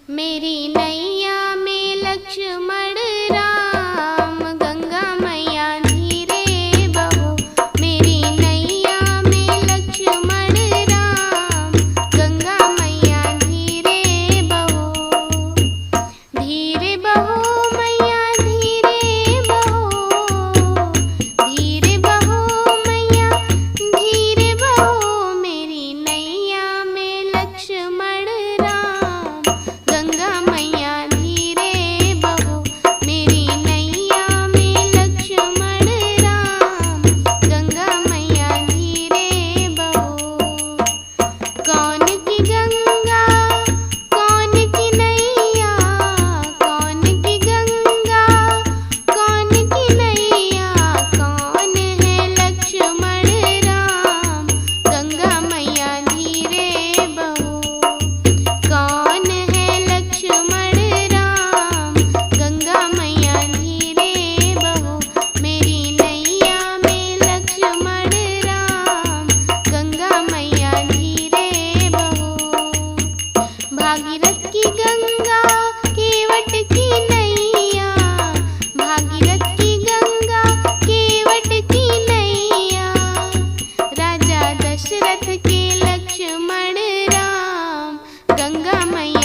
मेरी नैया में लक्ष्मण राम, गंगा मैया धीरे बहो। मेरी नैया में लक्ष्मण राम, गंगा मैया धीरे बहो। धीरे बहो मैया धीरे बहो, धीरे बहो मैया धीरे बहो। मेरी नैया में लक्ष्मण राम, गंगा मैया धीरे बहो। मेरी नैया में लक्ष्मण राम, गंगा मैया धीरे बहो। कौन की गंगा कौन की नैया, कौन की गंगा कौन की नैया। कौन है लक्ष्मण राम, गंगा मैया धीरे बहो। कौन है लक्ष्मण राम, गंगा मैया धीरे बहो। मेरी नैया में लक्ष्मण राम, गंगा मैया धीरे बहो। भागीरथ की गंगा केवट की नैया, भागीरथ की गंगा केवट की नैया। राजा दशरथ के लक्ष्मण राम, गंगा मैया